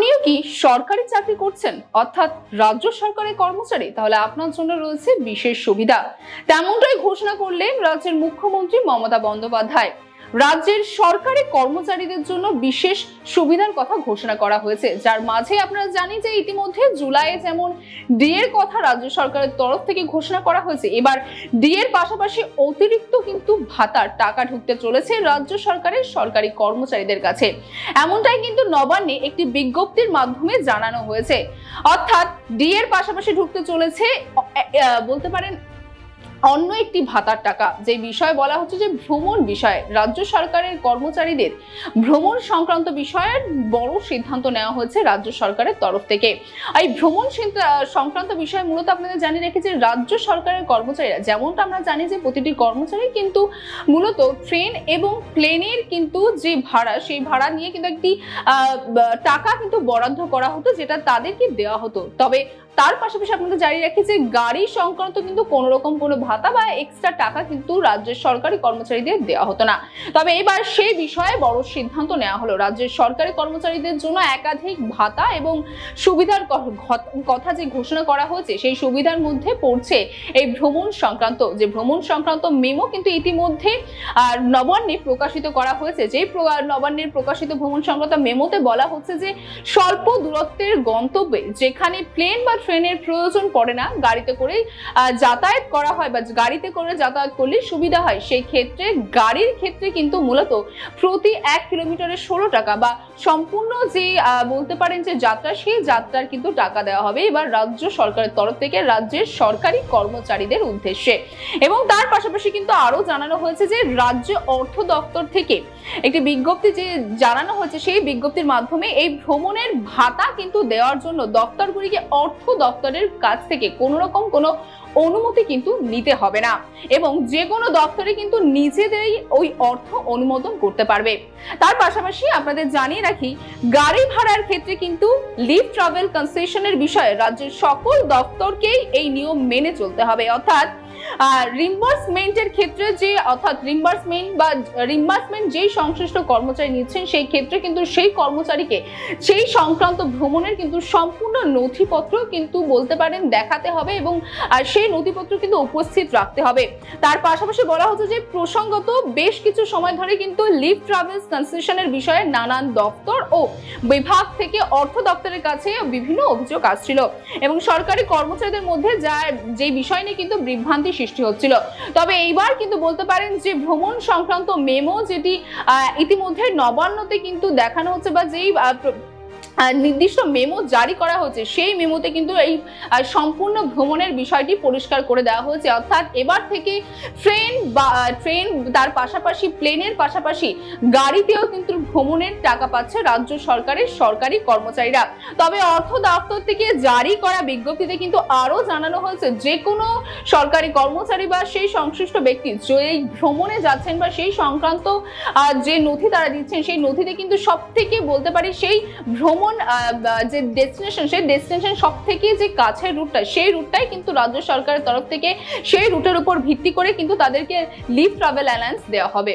আপনিও কি সরকারি চাকরি করছেন অর্থাৎ রাজ্য সরকারের কর্মচারী? তাহলে আপনার জন্য রয়েছে বিশেষ সুবিধা। তেমনটাই ঘোষণা করলেন রাজ্যের মুখ্যমন্ত্রী মমতা বন্দ্যোপাধ্যায়। রাজ্যের সরকারি কর্মচারীদের জন্য বিশেষ সুবিধার কথা ঘোষণা করা হয়েছে, যার মাঝে আপনারা জানি যে ইতিমধ্যে জুলাইয়ে যেমন ডি এর কথা রাজ্য সরকারের তরফ থেকে ঘোষণা করা হয়েছে, এবার ডি এর পাশাপাশি অতিরিক্ত কিন্তু ভাতার টাকা ঢুকতে চলেছে রাজ্য সরকারের সরকারি কর্মচারীদের কাছে। এমনটাই কিন্তু নবান্নে একটি বিজ্ঞপ্তির মাধ্যমে জানানো হয়েছে। অর্থাৎ ডি এর পাশাপাশি ঢুকতে চলেছে বলতে পারেন অন্য একটি ভাতার টাকা, যে বিষয়ে বলা হচ্ছে যে ভ্রমণ বিষয়ে রাজ্য সরকারের কর্মচারীদের ভ্রমণ সংক্রান্ত বিষয়ে বড় সিদ্ধান্ত নেওয়া হয়েছে রাজ্য সরকারের তরফ থেকে। এই ভ্রমণ সংক্রান্ত বিষয়ে মূলত আপনাদের জানিয়ে রেখেছে রাজ্য সরকারের কর্মচারীরা, যেমনটা আমরা জানি যে প্রতিটি কর্মচারী কিন্তু মূলত ট্রেন এবং প্লেনের কিন্তু যে ভাড়া, সেই ভাড়া নিয়ে কিন্তু একটি টাকা কিন্তু বরাদ্দ করা হতো, যেটা তাদেরকে দেওয়া হতো। তবে তার পাশাপাশি আপনাদের জানিয়ে রাখি যে গাড়ি সংক্রান্ত কিন্তু কোন রকম কোনো ভাতা বা এক্সট্রা টাকা কিন্তু রাজ্যের সরকারি কর্মচারীদের দেওয়া হতো না। তবে এবার সেই বিষয়ে বড় সিদ্ধান্ত নেওয়া হলো। রাজ্যের সরকারি কর্মচারীদের জন্য একাধিক ভাতা এবং সুবিধার কথা যে ঘোষণা করা হয়েছে, সেই সুবিধার মধ্যে পড়ছে এই ভ্রমণ সংক্রান্ত মেমো কিন্তু ইতিমধ্যে নবান্নে প্রকাশিত করা হয়েছে। যে নবান্নের প্রকাশিত ভ্রমণ সংক্রান্ত মেমোতে বলা হচ্ছে যে স্বল্প দূরত্বের গন্তব্যে যেখানে প্লেন বা ট্রেনের প্রয়োজন পড়ে না, গাড়িতে করে যাতায়াত করা হয় বা গাড়িতে করে যাতায়াত করলে সুবিধা হয়, সেই ক্ষেত্রে গাড়ির ক্ষেত্রে কিন্তু মূলত প্রতি 1 কিলোমিটারে 16 টাকা বা সম্পূর্ণ যে বলতে পারেন যে যাত্রা, সেই যাত্রার কিন্তু টাকা দেওয়া হবে এবার রাজ্য সরকারের তরফ থেকে রাজ্যের সরকারি কর্মচারীদের উদ্দেশ্যে। এবং তার পাশাপাশি কিন্তু আরো জানানো হয়েছে যে রাজ্য অর্থ দপ্তর থেকে একটি বিজ্ঞপ্তি যে জানানো হয়েছে, সেই বিজ্ঞপ্তির মাধ্যমে এই ভ্রমণের ভাতা কিন্তু দেওয়ার জন্য দপ্তরগুলিকে অর্থ দপ্তরের কাছ থেকে কোনো রকম কোনো অনুমতি কিন্তু নিতে হবে না এবং যে কোনো দপ্তরে কিন্তু নিজেদেরই ওই অর্থ অনুমোদন করতে পারবে। তার পাশাপাশি আপনাদের জানিয়ে রাখি, গাড়ি ভাড়ার ক্ষেত্রে কিন্তু লিভ ট্রাভেল কনসেশনের বিষয়ে রাজ্যের সকল দপ্তরকেই এই নিয়ম মেনে চলতে হবে। অর্থাৎ রিম্বার্সমেন্টের ক্ষেত্রে যে রিম্বার্সমেন্ট যেই সংশ্লিষ্ট কর্মচারী নিচ্ছেন, সেই ক্ষেত্রে কিন্তু সেই কর্মচারীকে সেই সংক্রান্ত ভ্রমণের কিন্তু সম্পূর্ণ নথিপত্র কিন্তু বলতে পারেন দেখাতে হবে এবং সেই নথিপত্র কিন্তু উপস্থিত রাখতে হবে। তার পাশাপাশি বলা হচ্ছে যে প্রসঙ্গত বেশ কিছু সময় ধরে কিন্তু লিভ ট্রাভেলস কনসেশনের বিষয়ে নানান দপ্তর ও বিভাগ থেকে অর্থ দপ্তরের কাছে বিভিন্ন অভিযোগ আসছিল এবং সরকারি কর্মচারীদের মধ্যে যে বিষয় নিয়ে কিন্তু বিভ্রান্তি সৃষ্টি হচ্ছিল। তবে এইবার কিন্তু বলতে পারেন যে ভ্রমণ সংক্রান্ত মেমো যেটি ইতিমধ্যে নবান্নতে কিন্তু দেখানো হচ্ছে বা যেই নির্দিষ্ট মেমো জারি করা হয়েছে, সেই মেমোতে কিন্তু এই সম্পূর্ণ ভ্রমণের বিষয়টি পরিষ্কার করে দেওয়া হয়েছে। অর্থাৎ এবার থেকে ট্রেন তার পাশাপাশি প্লেনের পাশাপাশি গাড়িতেও কিন্তু ভ্রমণের টাকা পাচ্ছে রাজ্য সরকারের সরকারি কর্মচারীরা। তবে অর্থ দপ্তর থেকে জারি করা বিজ্ঞপ্তিতে কিন্তু আরো জানানো হয়েছে যে কোনো সরকারি কর্মচারী বা সেই সংশ্লিষ্ট ব্যক্তি যে ভ্রমণে যাচ্ছেন বা সেই সংক্রান্ত যে নথি তারা দিচ্ছেন, সেই নথিতে কিন্তু সব থেকে বলতে পারি সেই ভ্রমণ যে ডেস্টিনেশন, সেই ডেস্টিনেশন সব থেকে যে কাছের রুটটা, সেই রুটটাই কিন্তু রাজ্য সরকারের তরফ থেকে সেই রুটের উপর ভিত্তি করে কিন্তু তাদেরকে লিভ ট্রাভেল অ্যালায়েন্স দেওয়া হবে।